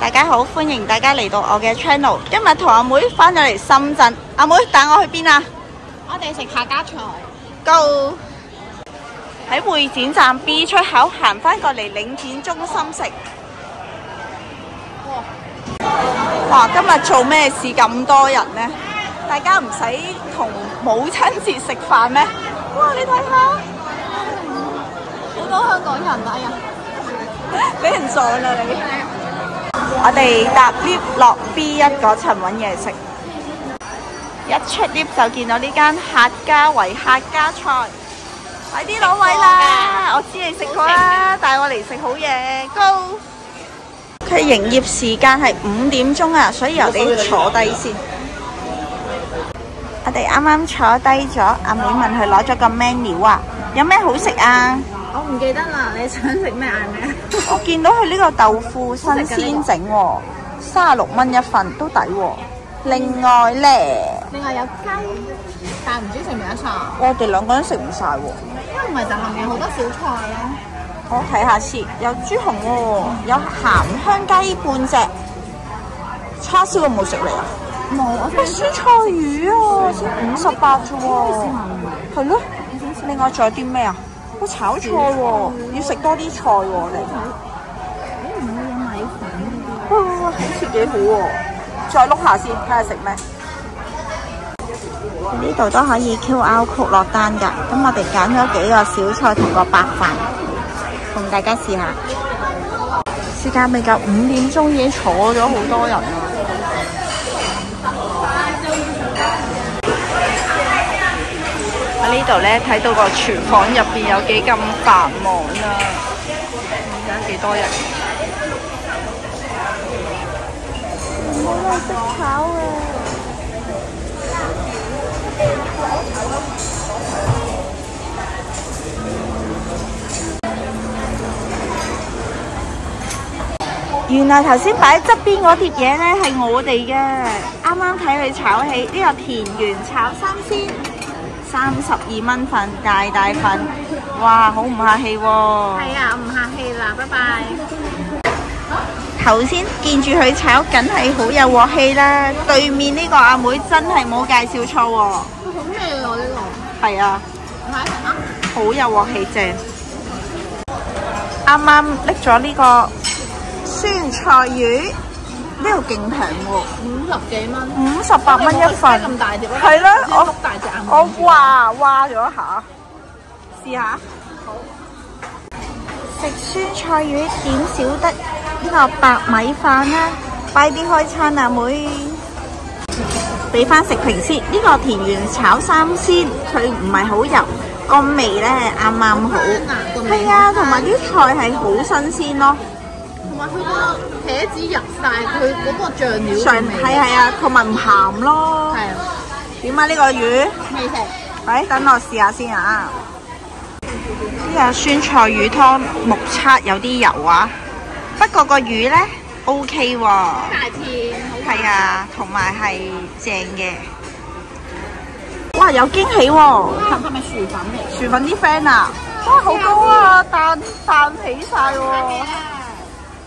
大家好，歡迎大家嚟到我嘅 channel。今日同阿妹翻咗嚟深圳，阿妹帶我去邊啊？我哋食客家菜。Go！ 喺會展站 B 出口行翻過嚟領展中心食。哇！今日做咩事咁多人呢？大家唔使同母親節食飯咩？哇！你睇下，好多香港人啊！俾人撞啦你！我哋搭 lift 落 B1 嗰層揾嘢食，一出 lift 就見到呢間客家圍客家菜，快啲攞位啦！我知你食過啦，帶我嚟食好嘢。Go！ 佢營業時間係5點鐘啊，所以我哋坐低先。我哋啱啱坐低咗，阿妹問佢攞咗個 menu 啊，有咩好食啊？我唔記得啦，你想食咩嗌咩？我見到佢呢個豆腐新鮮整喎，36蚊一份都抵喎。另外咧，另外有雞，但係唔知食唔食得晒。我哋兩個人食唔晒喎。因為唔係就後面好多小菜咧。我睇下先，有豬紅喎，有鹹香雞半隻，叉燒有冇食嚟啊？冇，我乜酸菜魚啊，先58啫喎。係咯。另外仲有啲咩啊？我炒菜喎，要食多啲菜喎你。唔會有米粉。哇，好似幾好喎！再碌下先，睇下食咩。呢度都可以 QR code 落單㗎。咁我哋揀咗幾個小菜同個白飯，同大家試下。時間未夠5點鐘已經坐咗好多人啦。喺呢度咧睇到個廚房入邊有幾咁繁忙啊！而家幾多人？冇人識炒啊！原來頭先擺喺側邊嗰碟嘢咧係我哋嘅，啱啱睇佢炒起呢個田園炒三鮮。32蚊份，大份，哇，好唔客氣喎！係啊，唔客氣啦，拜拜。頭先見住佢炒，梗係好有鑊氣啦。對面呢個阿妹真係冇介紹錯喎。好味喎呢個。係啊，睇下啊，好有鑊氣正。啱啱拎咗呢個酸菜魚。呢度勁平喎，50幾蚊，58蚊一份，咁大碟咯，係啦，我挖咗一下，試下。好，食酸菜魚點少得呢個白米飯啦，快啲開餐啊妹！俾翻食評先，呢個田園炒三鮮，佢唔係好油，個味咧啱啱好，係啊，同埋啲菜係好新鮮咯。佢個茄子入晒佢嗰個醬料上味，係啊，同埋唔鹹咯。係啊，點啊？呢個魚未食。喂，等我試下先啊！呢個酸菜魚湯目測有啲油啊，不過個魚咧 OK 喎。大片，係啊，同埋係正嘅。哇！有驚喜喎！係咪薯粉嚟？薯粉啲 friend 啊！哇，好高啊！彈起晒喎！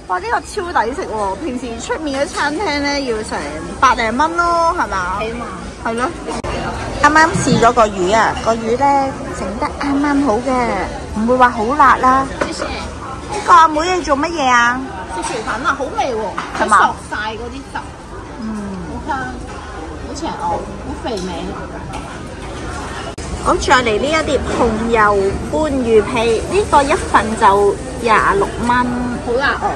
哇！呢個超抵食喎，平時出面嘅餐廳咧要成100零蚊咯，係嘛？起碼係咯。啱啱試咗個魚啊，個魚咧整得啱啱好嘅，唔會話好辣啦。呢個阿妹你做乜嘢啊？食薯粉啊，好味喎，係嘛？索晒嗰啲汁，好香，好邪惡，好肥美。咁再嚟呢一碟紅油番魚皮，呢個一份就26蚊，好辣哦！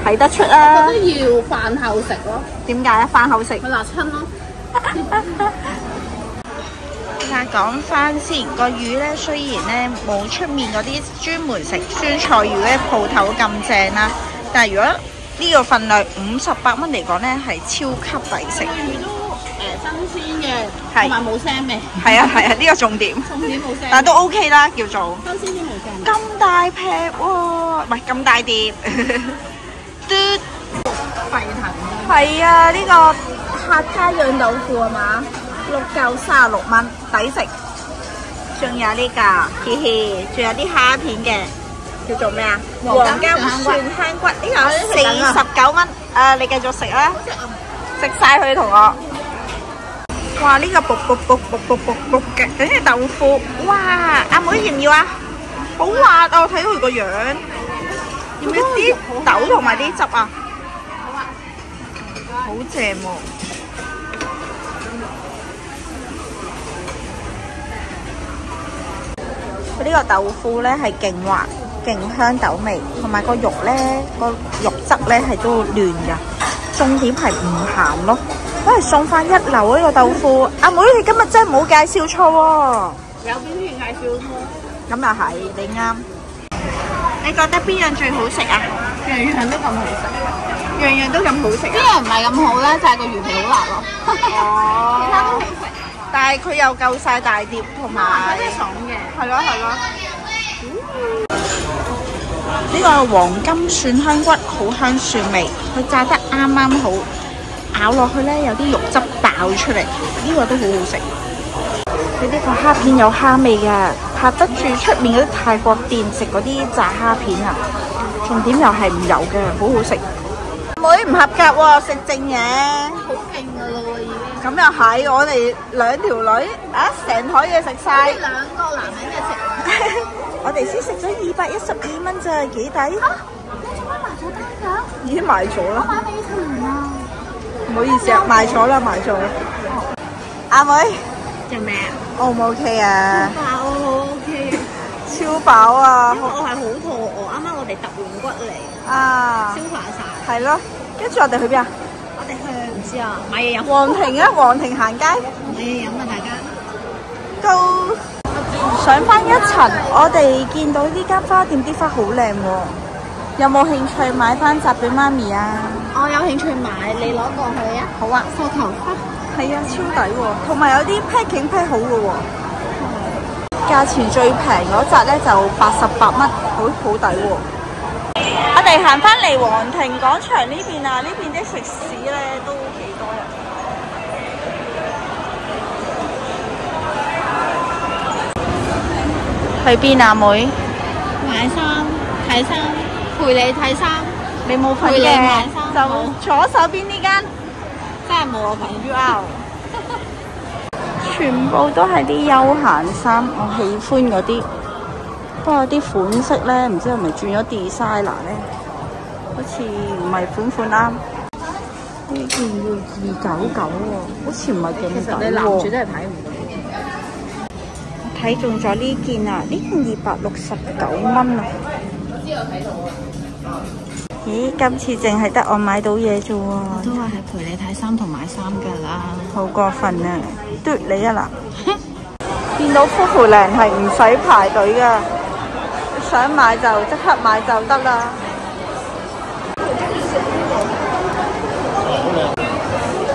睇得出啊！我覺得要飯後食咯。點解啊？飯後食咪辣親咯。但係講翻先，個魚咧雖然咧冇出面嗰啲專門食酸菜魚嘅鋪頭咁正啦，但係如果呢個份量58蚊嚟講咧，係超級抵食。魚都新鮮嘅，同埋冇腥味。係啊係啊，呢個重點。重點冇腥。但係都 OK 啦，叫做。新鮮啲冇腥。咁大劈喎，唔係咁大碟。嘟沸騰。係啊，呢個客家釀豆腐係嘛？6嚿36蚊，抵食。仲有呢個，嘻嘻，仲有啲蝦片嘅。叫做咩啊？黃金蒜香骨，呢個49蚊。你繼續食啦，食晒佢同我。哇！呢個卜嘅，跟住豆腐。哇！阿妹要唔要啊？好滑啊！我睇到佢個樣。要唔要啲豆同埋啲汁啊？好啊，好正喎！佢呢個豆腐咧係勁滑、勁香豆味，同埋個肉咧個肉質咧係都嫩㗎。重點係唔鹹咯，都係送翻一流呢個豆腐。阿妹你今日真係冇介紹錯喎。有邊段介紹錯？咁又係，你啱。你覺得邊樣最好食啊？樣樣都咁好食，樣樣都咁好食啊？邊樣唔係咁好咧？就係個魚皮好辣咯。哦，其他都好食，但係佢又夠晒大碟，同埋真係爽嘅。係咯係咯。呢個黃金蒜香骨好香蒜味，佢炸得啱啱好，咬落去咧有啲肉汁爆出嚟，呢個都好好食。佢呢個蝦片有蝦味嘅，拍得住出面嗰啲泰國店食嗰啲炸蝦片啊！重點又係唔油嘅，好好食。妹唔合格喎，食剩嘢。好勁㗎啦喎已經。咁又係，我哋兩條女啊，成枱嘢食晒。兩個男人嘅食。我哋先食咗212蚊咋，幾抵？你做咩埋咗單㗎？已經賣咗啦。我買美團啊。唔好意思啊，賣咗啦，賣咗。阿妹，做咩啊？ O 唔 OK 啊？飽啊，好 OK 啊。超飽啊！因為我係好肚餓，啱啱我哋揼完骨嚟，啊，消化晒。係咯，跟住我哋去邊啊？我哋去唔知啊，買嘢飲。皇庭啊，皇庭行街。買嘢飲啊，大家。到上翻一層，我哋見到呢間花店啲花好靚喎，有冇興趣買翻紮俾媽咪啊？我有興趣買，你攞過去啊？好啊，繡球花。係啊，超抵喎，同埋有啲 packing pack 好嘅喎。價錢最平嗰紮咧就88蚊，好抵喎。我哋行翻嚟皇庭廣場呢邊啊，呢邊啲食肆咧都幾多人。去邊啊，妹？買衫、睇衫，陪你睇衫。你冇份陪你嘅買衫就左手邊呢間。真係冇我份。哇！全部都係啲休閒衫，我喜歡嗰啲。不過啲款式咧，唔知係咪轉咗 designer 咧？好似唔係款啱。呢件要299喎，好似唔係幾抵喎。你攬住真係睇唔到。我睇中咗呢件啊！呢件269蚊啊！知我睇到啊。咦，今次淨係得我買到嘢啫喎！我都話係陪你睇衫同買衫㗎啦。好過分啊！嘟你啊嗱！見到夫婦靚係唔使排隊㗎，想買就即刻買就得啦。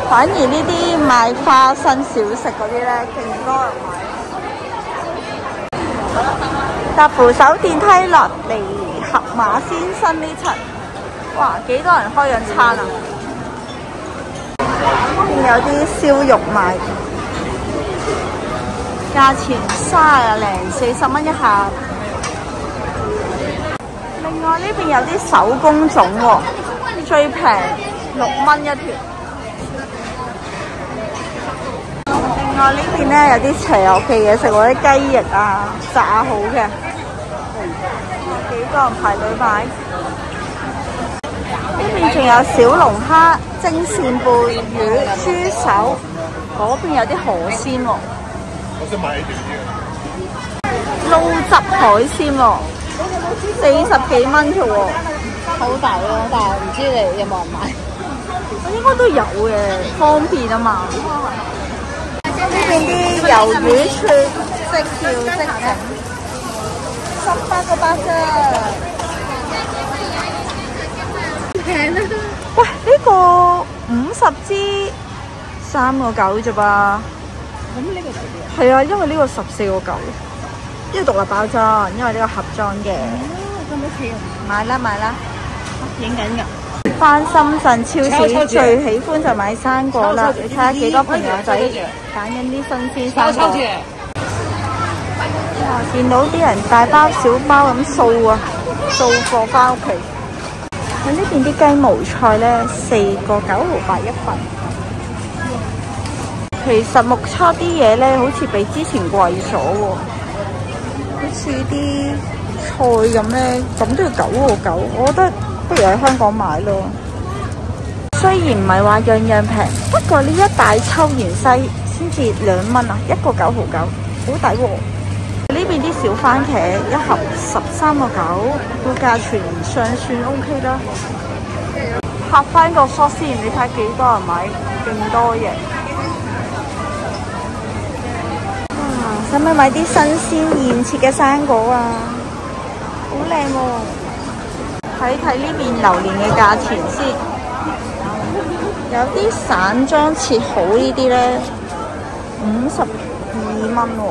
反而呢啲賣花生小食嗰啲咧，勁多人買。搭扶手電梯落嚟盒馬先生呢層。哇！幾多人開緊餐啊！仲有啲燒肉賣，價錢30零40蚊一下。另外呢邊有啲手工粽喎，最平6蚊一條。另外呢邊咧有啲邪惡嘅嘢食喎，啲雞翼啊，炸好嘅，幾多人排隊買。呢邊仲有小龍蝦、蒸扇貝、魚、豬手，嗰邊有啲河鮮喎。我想買呢條撈汁海鮮喎，40幾蚊啫喎，好抵咯，但係唔知你有冇人買？我應該都有嘅，方便啊嘛。呢邊啲魷魚串即叫即整，18個8啫。喂，呢個50支3個9啫噃。咁呢個抵啲啊？係啊，因為呢個14個9，呢個獨立包裝，因為呢個盒裝嘅。咁多錢？買啦買啦，影緊㗎。翻深圳超市最喜歡就買生果啦，你睇下幾多朋友仔揀緊啲新鮮生果。哇！見到啲人大包小包咁掃啊！掃貨翻屋企。喺呢邊啲雞毛菜咧，4個9毫8一份。其實目測啲嘢咧，好似比之前貴咗喎。好似啲菜咁咧，咁都要9毫9，我覺得不如喺香港買咯。雖然唔係話樣樣平，不過呢一大抽芫茜先至2蚊啊，1個9毫9，好抵喎。呢邊啲小番茄一盒13個9，個價錢尚算 OK 啦。拍翻個 shot 先，你睇幾多人買，勁多嘢。哇！使唔使買啲新鮮現切嘅生果啊？好靚喎！睇睇呢邊榴蓮嘅價錢先。有啲散裝切好呢啲咧，52蚊喎。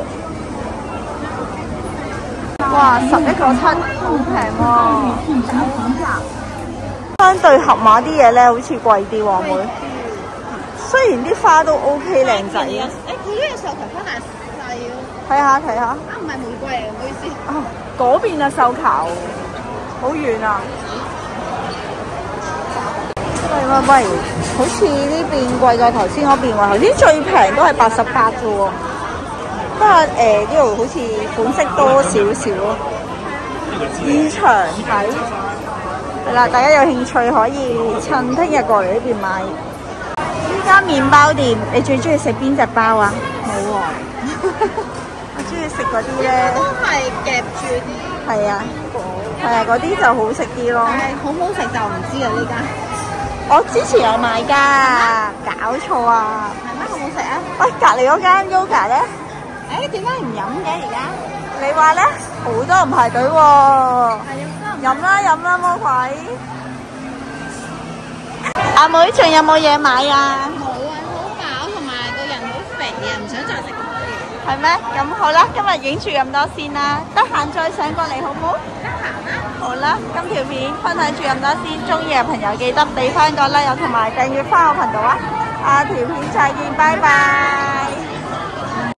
哇！11個7，好平喎。相對盒馬啲嘢咧，好似貴啲喎，妹。雖然啲花都 OK 靚仔。誒，佢呢個繡球花大細喎。睇下睇下。啊，唔係玫瑰嚟，唔好意思。啊，嗰邊啊繡球，好遠啊。喂，好似呢邊貴過頭先嗰邊喎，頭先最平都係88啫喎。不過呢度好似款式多少少咯。現場睇係啦，大家有興趣可以趁聽日過嚟呢邊買。呢間麵包店，你最中意食邊隻包啊？冇喎。我中意食嗰啲咧。都係夾住啲。係啊。係啊，嗰啲就好食啲咯。但係好唔好食就唔知啊呢間。我之前有買㗎，搞錯啊！係咩？好唔好食啊？喂，隔離嗰間 Yoga 咧？誒，點解唔飲嘅而家？你話咧？好多人排隊喎。係飲啦飲啦，魔鬼！阿妹仲有冇嘢買啊？冇啊，好飽同埋個人好肥啊，唔想再食咁多嘢。係咩？咁好啦，今日影住咁多先啦，得閒再上過嚟好唔好？得閒啦。好啦，今條片分享住咁多先，中意嘅朋友記得俾翻個 like，同埋訂閱翻我頻道啊！下條片再見，拜拜。